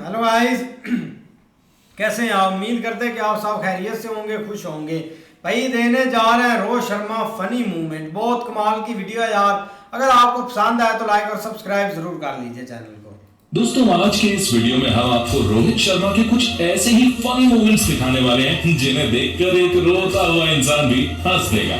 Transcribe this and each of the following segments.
Hello guys, कैसे हैं आप? उम्मीद करते हैं कि आप सब खैरियत से होंगे, खुश होंगे। भाई देने जा रहे हैं रोहित शर्मा फनी मूवमेंट। बहुत कमाल की वीडियो है यार। अगर आपको पसंद आए तो लाइक और सब्सक्राइब जरूर कर लीजिए चैनल को। दोस्तों, आज के इस वीडियो में हम आपको रोहित शर्मा के कुछ ऐसे ही फनी मोमेंट्स दिखाने वाले हैं जिन्हें देखकर एक रोता हुआ इंसान भी हंस देगा।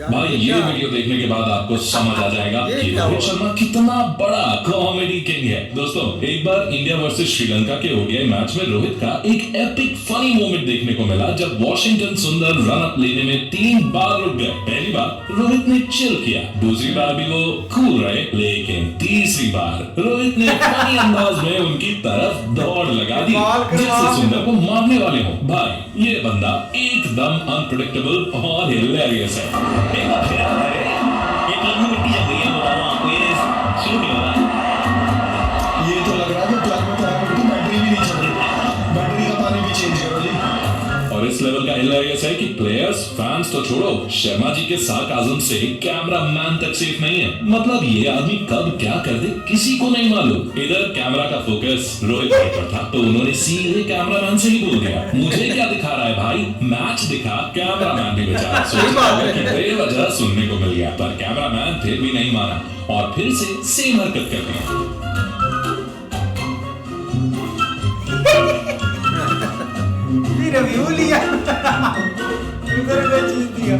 भाई ये वीडियो देखने के बाद आपको समझ आ जाएगा कि रोहित शर्मा कितना बड़ा कॉमेडी किंग है। दोस्तों, एक बार इंडिया वर्सेस श्रीलंका के ओडीआई मैच में रोहित का एक एपिक फनी मोमेंट देखने को मिला जब वॉशिंगटन सुंदर रन अप लेने में 3 बार रुक गए। पहली बार रोहित ने चिल किया, दूसरी बार भी वो कूल रहे, लेकिन तीसरी बार रोहित ने फनी अंदाज में उनकी तरफ दौड़ लगा दी जिससे सुंदर को मारने वाले हो। भाई ये बंदा एकदम अनप्रेडिक्टेबल और हिलेरियस है। एक बार फिर आ रहा है, ये प्लग में मिट्टी जल गई है, बता रहा हूं आपको, ये शुरू नहीं हो रहा। ये तो लग रहा है कि प्लग में खराब है, बैटरी भी नहीं चल रही, बैटरी का पानी भी चेंज करो जी। और इस लेवल का हिलेरियस है कि प्लेयर्स, फैंस तो छोड़ो, शर्मा जी के सार्काज़म से कैमरामैन तक सेफ नहीं है। मतलब ये आदमी कब क्या कर दे किसी को नहीं मालूम। इधर कैमरा का फोकस रोहित भाई पर था तो उन्होंने सीधे कैमरामैन से ही बोल दिया, मुझे क्या दिखा रहा है भाई, मैच दिखा। कैमरामैन भी बेचारा सोच रहा है कि बेवजह सुनने को मिल गया, पर कैमरामैन फिर भी नहीं माना और फिर से सेम हरकत कर दी। रिव्यू लिया इधर कोई चीज दिया।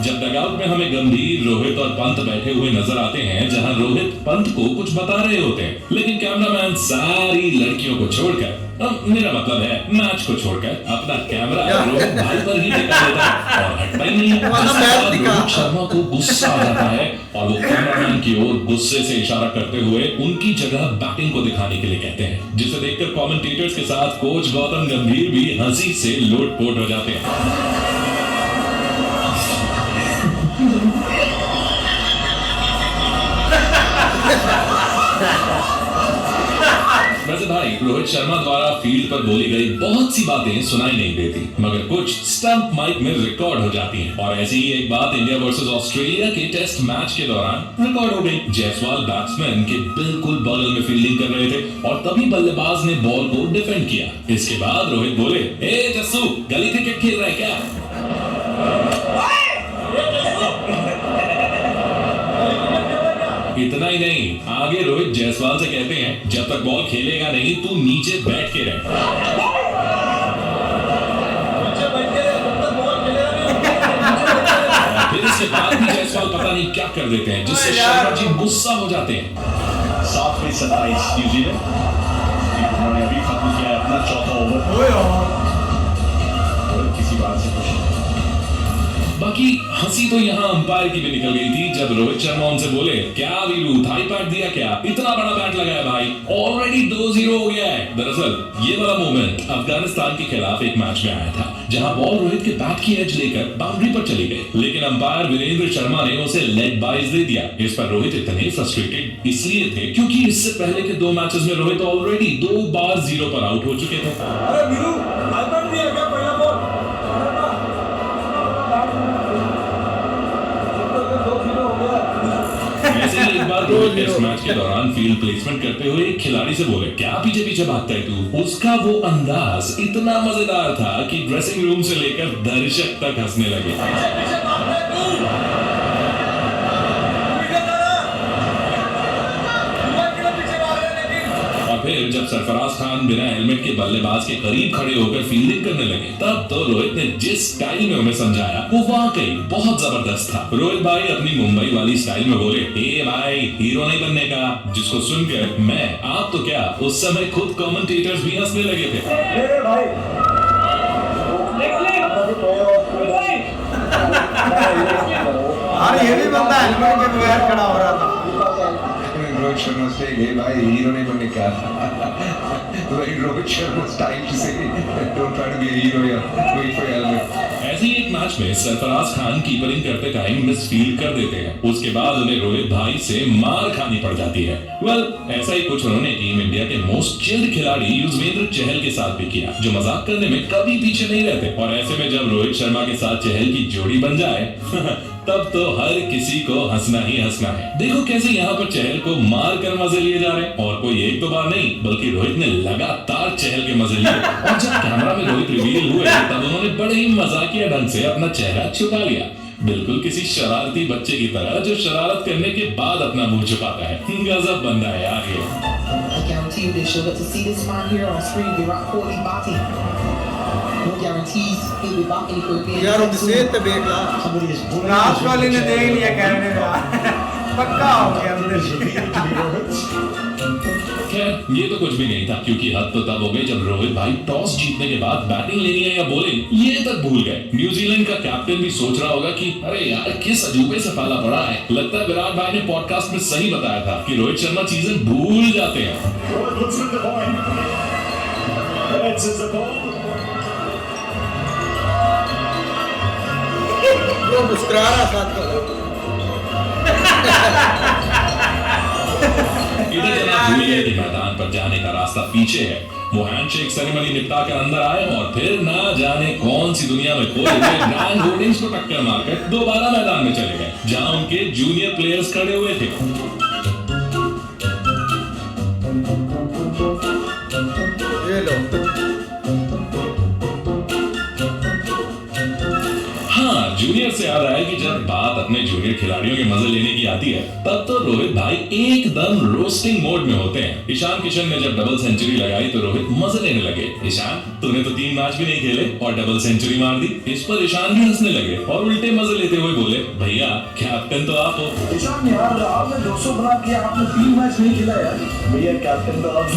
जब डगआउट में हमें गंभीर, रोहित और पंत बैठे हुए नजर आते हैं जहां रोहित पंत को कुछ बता रहे होते हैं, लेकिन कैमरामैन सारी लड़कियों को छोड़कर, मेरा मतलब है मैच को छोड़कर, अपना कैमरा रोहित भाई पर ही टिका देता है और हटता ही नहीं है। रोहित शर्मा को गुस्सा आ जाता है और वो कैमरामैन की ओर गुस्से से इशारा करते हुए उनकी जगह बैटिंग को दिखाने के लिए कहते हैं, जिसे देखकर कमेंटेटर्स के साथ कोच गौतम गंभीर भी हंसी से लोटपोट हो जाते हैं। वैसे भाई रोहित शर्मा द्वारा फील्ड पर बोली गई बहुत सी बातें सुनाई नहीं देती, मगर कुछ स्टंप माइक में रिकॉर्ड हो जाती हैं। और ऐसी ही एक बात इंडिया वर्सेस ऑस्ट्रेलिया के टेस्ट मैच के दौरान रिकॉर्ड हो गई। जायसवाल बैट्समैन के बिल्कुल बगल में फील्डिंग कर रहे थे और तभी बल्लेबाज ने बॉल को डिफेंड किया। इसके बाद रोहित बोले, ए जस्सू, गली क्रिकेट खेल रहा है क्या? इतना ही नहीं, आगे रोहित जायसवाल से कहते हैं, जब तक बॉल खेलेगा नहीं तू नीचे बैठ के रह। फिर इसके बाद भी जायसवाल पता नहीं क्या कर देते हैं जिससे शर्मा जी गुस्सा हो जाते हैं। 7 में 27 न्यूजीलैंड, उन्होंने अभी खत्म किया अपना चौथा ओवर। किसी बात से खुश बाकी हंसी तो यहाँ अंपायर की भी निकल गई थी जब रोहित शर्मा उनसे बोले, क्या वीरू, थाई पैड दिया क्या? इतना बड़ा बैट लगाया भाई, ऑलरेडी 2-0 हो गया है। दरअसल ये वाला मोमेंट अफगानिस्तान के खिलाफ एक मैच में आया था जहां बॉल रोहित के बैट की एज लेकर बाउंड्री पर चली गई, लेकिन अंपायर वीरेंद्र शर्मा ने उसे लेग बाइज दे दिया। इस पर रोहित इतने फ्रस्ट्रेटेड इसलिए थे क्योंकि इससे पहले के 2 मैचेस में रोहित ऑलरेडी 2 बार 0 पर आउट हो चुके थे। अरे वीरू, थाई पैड दिया क्या पहला बॉल? ऐसे ही एक बार रोहित टेस्ट मैच के दौरान फील्ड प्लेसमेंट करते हुए एक खिलाड़ी से बोले, क्या पीछे पीछे भागता है तू? उसका वो अंदाज इतना मजेदार था कि ड्रेसिंग रूम से लेकर दर्शक तक हंसने लगे। और फिर जब सरफराज खान बिना हेलमेट के बल्लेबाज के करीब खड़े होकर फील्डिंग करने लगे, तब तो रोहित ने जिस स्टाइल में उन्हें समझाया वो वाकई बहुत जबरदस्त था। रोहित भाई अपनी मुंबई वाली स्टाइल में बोले, ए भाई, हीरो नहीं बनने का, जिसको सुनकर मैं, आप तो क्या, उस समय खुद कमेंटेटर्स भी हंसने लगे थे। अरे ये भी बंदा हेलमेट के बगैर खड़ा हो रहा था। रोहित शर्मा से, हे भाई, हीरो नहीं बनने का। रोहित शर्मा स्टाइल से, don't try to be a hero या वेट फॉर हेलमेट। ऐसे ही एक मैच में सरफराज खान कीपरिंग करते टाइम मिसफील्ड कर देते हैं। उसके बाद उन्हें रोहित भाई से मार खानी पड़ जाती है। ऐसा ही कुछ उन्होंने टीम इंडिया के मोस्ट चिल्ड खिलाड़ी युजवेंद्र चहल के साथ भी किया, जो मजाक करने में कभी पीछे नहीं रहते। और ऐसे में जब रोहित शर्मा के साथ चहल की जोड़ी बन जाए तब तो हर किसी को हंसना ही हंसना है। देखो कैसे यहाँ पर चहल को मार कर मजे लिए जा रहे हैं, और कोई एक दो बार नहीं बल्कि रोहित ने लगातार चहल के मजे लिए। और जब कैमरा में रोहित रिवील हुए तब उन्होंने बड़े ही मजाकिया ढंग से अपना चेहरा छुपा लिया, बिल्कुल किसी शरारती बच्चे की तरह जो शरारत करने के बाद अपना मुंह छुपाता है। गजब बंदा है यार ये। I guarantee you this, you'll get to see this man here on screen, Virat Kohli batting. No guarantees he'll be back in the Caribbean. यार उसे तो देख ला, Somebody is pulling Virat his Kohli ने wicket देख out. लिया कैमरे में, पक्का हो गया अंदर It's revealed to be Rohit. खैर ये तो कुछ भी नहीं था, क्योंकि हद तो तब हो गई जब रोहित भाई टॉस जीतने के बाद बैटिंग लेनी है या बॉलिंग ये तक भूल गए। न्यूजीलैंड का कैप्टन भी सोच रहा होगा कि अरे यार किस अजूबे से पाला पड़ा है। लगता है विराट भाई ने पॉडकास्ट में सही बताया था कि रोहित शर्मा चीजें भूल जाते हैं। Rohit looks with the point. Heads is the ball. वो मुस्कुरा रहा साथ में। इधर जनाब भूल गए कि मैदान पर जाने का रास्ता पीछे है। वो हैंडशेक सेरेमनी निपटा कर अंदर आए और फिर ना जाने कौन सी दुनिया में खोए हुए ग्रैंड होर्डिंग्स को टक्कर मारकर दोबारा मैदान में चले गए, जहां उनके जूनियर प्लेयर्स खड़े हुए थे। ये लो। हाँ, जूनियर से याद आया कि जब बात अपने जूनियर खिलाड़ियों के मजे लेने की आती है तब तो रोहित भाई एकदम रोस्टिंग मोड में होते हैं। ईशान किशन ने जब डबल सेंचुरी लगाई तो रोहित मजे लेने लगे। ईशान तूने तो 3 मैच भी नहीं खेले और डबल सेंचुरी मार दी। इस पर ईशान भी हंसने लगे और उल्टे मजे लेते हुए बोले, भैया कैप्टन तो आप हो। ईशान यार आपने 200 बना किया, आपने 3 मैच नहीं खेला यार। भैया कैप्टन तो आप।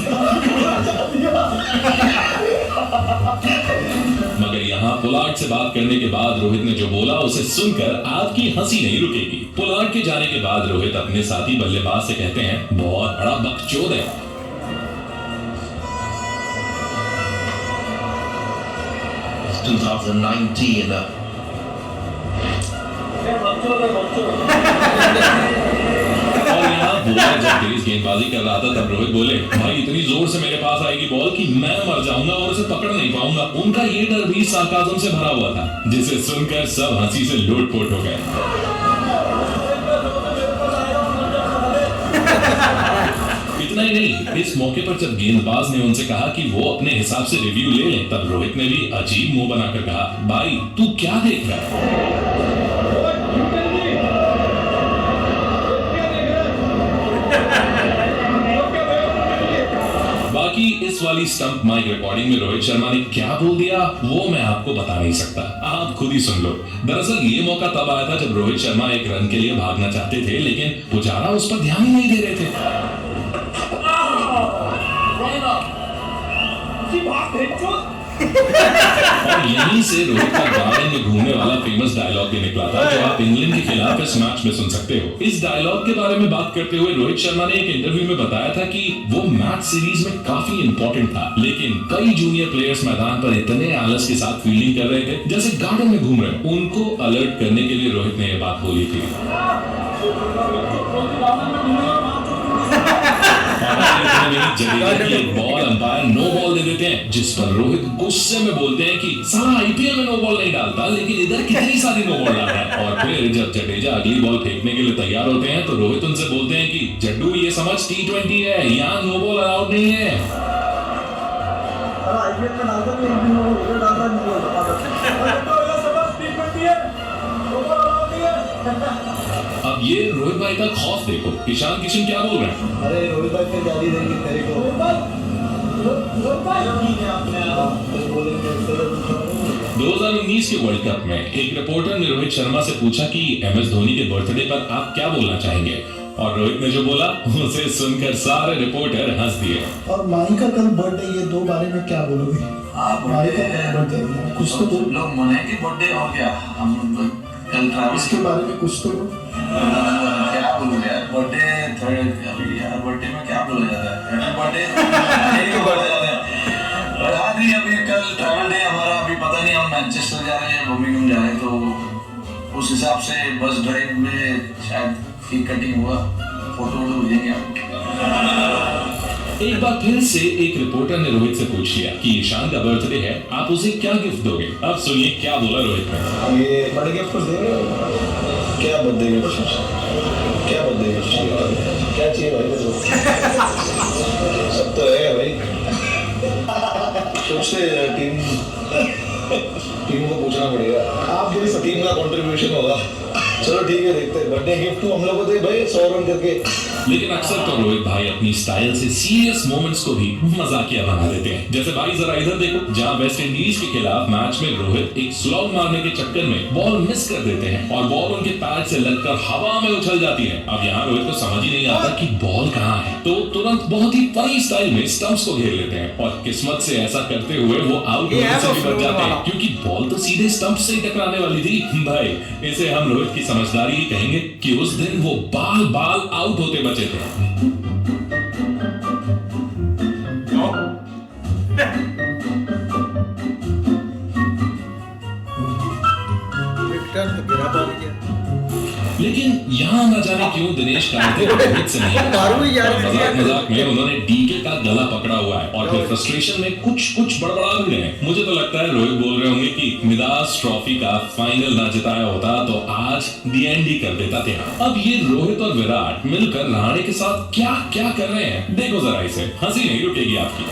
मगर यहाँ पोलार्ड से बात करने के बाद रोहित ने जो बोला उसे सुनकर आपकी हंसी नहीं रुकेगी। पोलार्ड के जाने के बाद रोहित अपने साथी बल्लेबाज से कहते हैं, बहुत बड़ा बकचोद है। 2019 और यहाँ बोलर जब तेज गेंदबाजी कर रहा था तब रोहित बोले, भाई इतनी जोर से मेरे पास आएगी बॉल कि मैं मर जाऊंगा और उसे पकड़ नहीं पाऊंगा। उनका ये डर भी सार्काज़म से भरा हुआ था, जिसे सुनकर सब हंसी से लोटपोट हो गए। इतना ही नहीं, इस मौके पर जब गेंदबाज ने उनसे कहा कि वो अपने हिसाब से रिव्यू ले लें, तब रोहित ने भी अजीब मुंह बनाकर कहा, भाई तू क्या देख रहा है? बाकी इस वाली स्टंप माइक रिकॉर्डिंग में रोहित शर्मा ने क्या बोल दिया वो मैं आपको बता नहीं सकता, आप खुद ही सुन लो। दरअसल ये मौका तब आया था जब रोहित शर्मा एक रन के लिए भागना चाहते थे, लेकिन पुजारा उस पर ध्यान ही नहीं दे रहे थे। और यहीं से रोहित का गार्डन में घूमने वाला फेमस डायलॉग भी निकला था, जो आप इंग्लैंड के खिलाफ इस मैच में सुन सकते हो। इस डायलॉग के बारे में बात करते हुए रोहित शर्मा ने एक इंटरव्यू में बताया था कि वो मैच सीरीज में काफी इंपॉर्टेंट था, लेकिन कई जूनियर प्लेयर्स मैदान पर इतने आलस के साथ फील्डिंग कर रहे थे जैसे गार्डन में घूम रहे। उनको अलर्ट करने के लिए रोहित ने यह बात बोली थी। बॉल अंपायर नो बॉल दे देते हैं, जिस पर रोहित गुस्से में बोलते हैं कि साला आईपीएल में नो बॉल नहीं डालता, लेकिन इधर कितनी सारी नो बॉल डाल रहा है। और फिर जब जडेजा अगली बॉल फेंकने के लिए तैयार होते हैं तो रोहित उनसे बोलते हैं कि जड्डू ये समझ T20 है, यहाँ नो बॉल अलाउड नहीं है। आईपीएल में डालता नहीं, नो बॉल डालता नहीं, तो ये समझ T20 है, नो बॉल अलाउड नहीं है। अब ये रोहित भाई का खौफ देखो, ईशान किशन क्या बोल रहे हैं? अरे रोहित भाई फिर गाली देंगे तेरे को। 2019 के वर्ल्ड कप में एक रिपोर्टर ने रोहित शर्मा से पूछा कि MS धोनी के बर्थडे पर आप क्या बोलना चाहेंगे, और रोहित ने जो बोला उसे सुनकर सारे रिपोर्टर हंस दिए। और माही का कल बर्थडे, ये दो बारे में क्या बोलोगे? माही का बर्थडे कुछ तो बोलो। लोग मनाएंगे बर्थडे और क्या, हम कल ट्रैवल इसके बारे में कुछ तो क्या बोलूं यार, बर्थडे अभी यार बर्थडे में क्या बोला जाता है, हैप्पी बर्थडे बोला जाता है। और आखिरी अभी कल ट्रैवल डे हमारा, अभी पता नहीं हम मैनचेस्टर जा रहे हैं, बर्मिंघम जा रहे हैं, तो उस हिसाब से बस ड्राइव में शायद केक कटिंग हुआ, फोटो वोटो भेजेंगे आपको। एक बार फिर से एक रिपोर्टर ने रोहित से पूछ लिया कि ईशान का बर्थडे है, आप उसे क्या गिफ्ट दोगे? अब सुनिए क्या बोला रोहित ने। ये बर्थडे गिफ्ट कुछ देंगे? क्या बर्थडे गिफ्ट? क्या बर्थडे गिफ्ट? क्या चाहिए भाई? सब तो है भाई। सबसे टीम को पूछना पड़ेगा, आप जैसे टीम का कंट्रीब्यूशन होगा। चलो ठीक है, देखते हैं। बर्थडे गिफ्ट तो हम लोग को दे भाई 100 रन करके। लेकिन अक्सर तो रोहित भाई अपनी स्टाइल से सीरियस मोमेंट्स को भी मजाकिया बना देते हैं। जैसे भाई जरा इधर देखो, जहां वेस्ट इंडीज के खिलाफ मैच में रोहित एक स्लॉग मारने के चक्कर में बॉल मिस कर देते हैं और बॉल उनके पैड से लगकर हवा में उछल जाती है। अब यहाँ रोहित को समझ ही नहीं आता कि बॉल कहाँ है, तो तुरंत बहुत ही फनी स्टाइल में स्टंप्स को घेर लेते हैं और किस्मत से ऐसा करते हुए वो आउट होने से भी बच जाते हैं, क्योंकि बॉल तो सीधे स्टंप से ही टकराने वाली थी। भाई इसे हम रोहित की समझदारी ही कहेंगे कि उस दिन वो बाल बाल आउट होते बचे थे। लेकिन यहाँ न जाने क्यों दिनेश कार्तिक रोहित से नहीं, मजाक में उन्होंने डीके का गला पकड़ा हुआ है और फिर फ्रस्ट्रेशन में कुछ बड़बड़ा भी रहे हैं। मुझे तो लगता है रोहित बोल रहे होंगे कि मिडास ट्रॉफी का फाइनल ना जिताया होता तो आज दी एंड ही कर देता थे। अब ये रोहित और विराट मिलकर रहाणे के साथ क्या क्या कर रहे हैं, देखो जरा इसे, हंसी नहीं रुकेगी आपकी।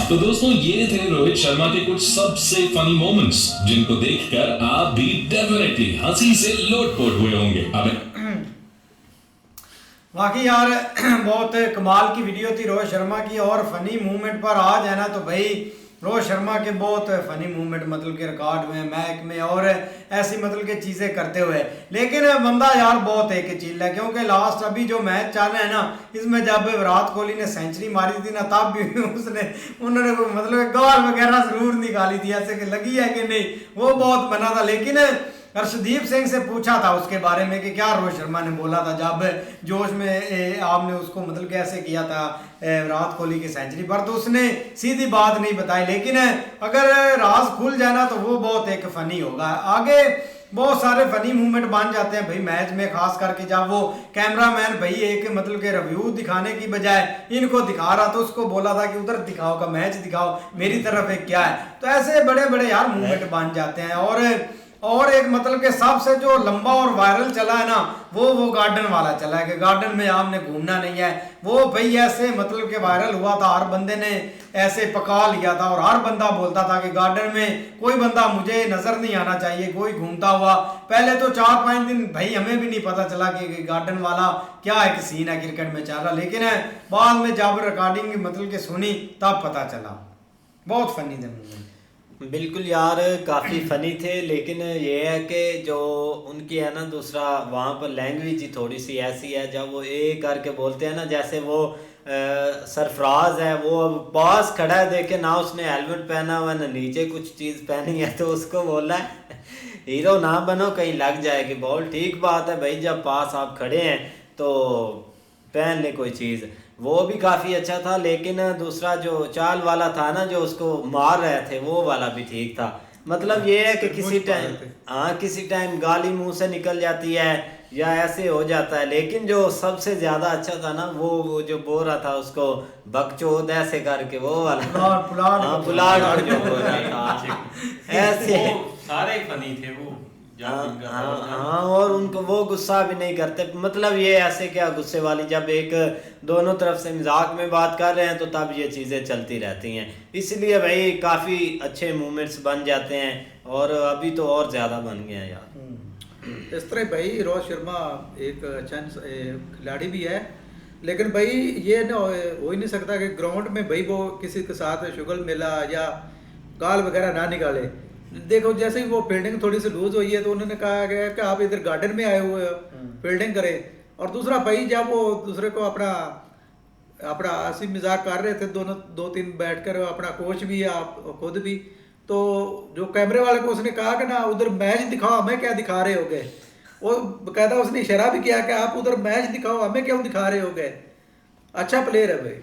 तो दोस्तों ये थे रोहित शर्मा के कुछ सबसे फनी मोमेंट्स, जिनको देखकर आप भी डेफिनेटली हंसी से लोटपोट हुए होंगे। अब बाकी यार बहुत कमाल की वीडियो थी रोहित शर्मा की, और फनी मूवमेंट पर आ जाए ना तो भाई रोहित शर्मा के बहुत फनी मूवमेंट मतलब के रिकॉर्ड में मैच में और ऐसी मतलब के चीज़ें करते हुए। लेकिन बंदा यार बहुत एक चीज है, क्योंकि लास्ट अभी जो मैच चल रहा है ना, इसमें जब विराट कोहली ने सेंचुरी मारी थी ना, तब भी उन्होंने मतलब गाल वगैरह जरूर निकाली थी, ऐसे कि लगी है कि नहीं, वो बहुत बना था। लेकिन हर्षदीप सिंह से पूछा था उसके बारे में कि क्या रोहित शर्मा ने बोला था जब जोश में आपने उसको मतलब कैसे किया था विराट कोहली की सेंचुरी पर, तो उसने सीधी बात नहीं बताई। लेकिन अगर राज खुल जाए ना तो वो बहुत एक फनी होगा। आगे बहुत सारे फनी मूवमेंट बन जाते हैं भाई मैच में, खास करके जब वो कैमरामैन भाई एक मतलब के रिव्यू दिखाने की बजाय इनको दिखा रहा, तो उसको बोला था कि उधर दिखाओ का मैच दिखाओ, मेरी तरफ एक क्या है। तो ऐसे बड़े बड़े यार मूवमेंट बन जाते हैं। और एक मतलब के सबसे जो लंबा और वायरल चला है ना, वो गार्डन वाला चला है कि गार्डन में आपने घूमना नहीं है। वो भाई ऐसे मतलब के वायरल हुआ था, हर बंदे ने ऐसे पका लिया था और हर बंदा बोलता था कि गार्डन में कोई बंदा मुझे नजर नहीं आना चाहिए कोई घूमता हुआ। पहले तो 4-5 दिन भाई हमें भी नहीं पता चला कि गार्डन वाला क्या एक सीन है क्रिकेट में चल रहा, लेकिन बाद में जब रिकॉर्डिंग मतलब के सुनी तब पता चला। बहुत फनी थे। बिल्कुल यार, काफ़ी फ़नी थे, लेकिन ये है कि जो उनकी है ना दूसरा वहाँ पर लैंग्वेज ही थोड़ी सी ऐसी है, जब वो ए करके बोलते हैं ना, जैसे वो सरफराज है वो अब पास खड़ा है, देखे ना उसने हेलमेट पहना हुआ ना नीचे कुछ चीज़ पहनी है, तो उसको बोला है हीरो ना बनो कहीं लग जाएगी बॉल। ठीक बात है भाई, जब पास आप खड़े हैं तो पहन ले कोई चीज़, वो भी काफ़ी अच्छा था। लेकिन दूसरा जो चाल वाला था ना, जो उसको मार रहे थे, वो वाला भी ठीक था। मतलब ये है कि किसी टाइम गाली मुंह से निकल जाती है या ऐसे हो जाता है, लेकिन जो सबसे ज़्यादा अच्छा था ना, वो जो बोल रहा था उसको बकचोद ऐसे करके, वो वाला पुलाड़ जो बोल रहा था ऐसे, सारे फनी थे वो। हाँ, और उनको वो गुस्सा भी नहीं करते। मतलब ये ऐसे क्या गुस्से वाली, जब एक दोनों तरफ से मजाक में बात कर रहे हैं तो तब ये चीज़ें चलती रहती हैं। इसलिए भाई काफ़ी अच्छे मूवमेंट्स बन जाते हैं, और अभी तो और ज़्यादा बन गए हैं यार। इस तरह भाई रोहित शर्मा एक अच्छा खिलाड़ी भी है, लेकिन भाई ये ना हो ही नहीं सकता कि ग्राउंड में भाई वो किसी के साथ शुगल मिला या गाल वगैरह ना निकाले। देखो जैसे ही वो फील्डिंग थोड़ी सी लूज हुई है तो उन्होंने कहा गया कि आप इधर गार्डन में आए हुए हो, फील्डिंग करें। और दूसरा भाई जब वो दूसरे को अपना हंसी मजाक कर रहे थे, दोनों 2-3 बैठकर, अपना कोच भी आप खुद भी, तो जो कैमरे वाले को उसने कहा कि ना उधर मैच दिखाओ, हमें क्या दिखा रहे होगे। वो कहता उसने इशारा भी किया कि आप उधर मैच दिखाओ, हमें क्यों दिखा रहे होगे। अच्छा प्लेयर है भाई।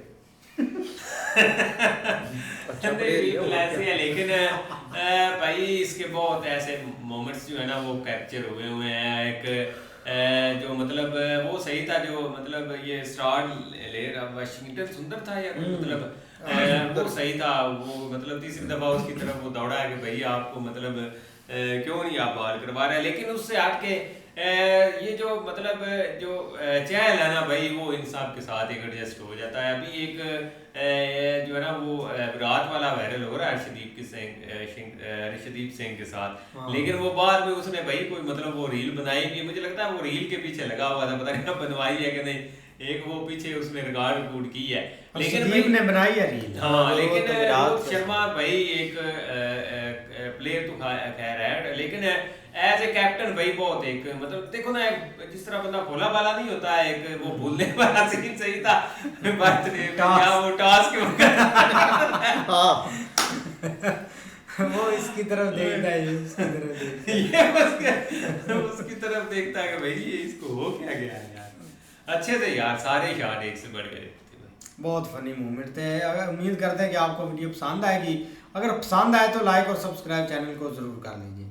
अच्छा ऐसे है, लेकिन भाई इसके बहुत ऐसे मोमेंट्स जो है ना वो कैप्चर हुए हैं। एक जो मतलब वो सही था, जो मतलब ये स्टार्ट ले रहा वाशिंगटन सुंदर था या मतलब वो सही था। वो मतलब तीसरी दफा उसकी तरफ वो दौड़ा है कि भाई आपको मतलब क्यों नहीं आप बॉल करवा रहे हैं। लेकिन उससे हट के ये जो मतलब जो चहल है ना भाई, वो इंसाफ के साथ एक एडजस्ट हो जाता है। अभी एक जो है ना वो विराट वाला वायरल हो रहा है अर्शदीप सिंह के साथ। लेकिन वो बाद में उसने भाई कोई मतलब वो रील बनाई भी, मुझे लगता है वो रील के पीछे लगा हुआ था, पता नहीं बनवाई है कि नहीं। एक वो पीछे उसने रिकॉर्ड की है, लेकिन भाई ने बनाई है रील। हाँ, लेकिन रोहित शर्मा भाई एक प्लेयर तो खैर है, लेकिन एज ए कैप्टन भाई बहुत एक मतलब देखो ना, जिस तरह बंदा भोला भाला नहीं होता है, एक वो भूलने वाला सीन सही था। बात नहीं क्या वो टास्क वो इसकी तरफ देखता है, ये उसकी तरफ देखता है, ये उसकी तरफ देखता है कि भाई ये इसको हो क्या गया यार। अच्छे थे यार, सारे शॉट एक से बढ़ गए, बहुत फनी मोमेंट थे। अगर उम्मीद करते हैं कि आपको वीडियो पसंद आएगी। अगर पसंद आए तो लाइक और सब्सक्राइब चैनल को जरूर कर लीजिए।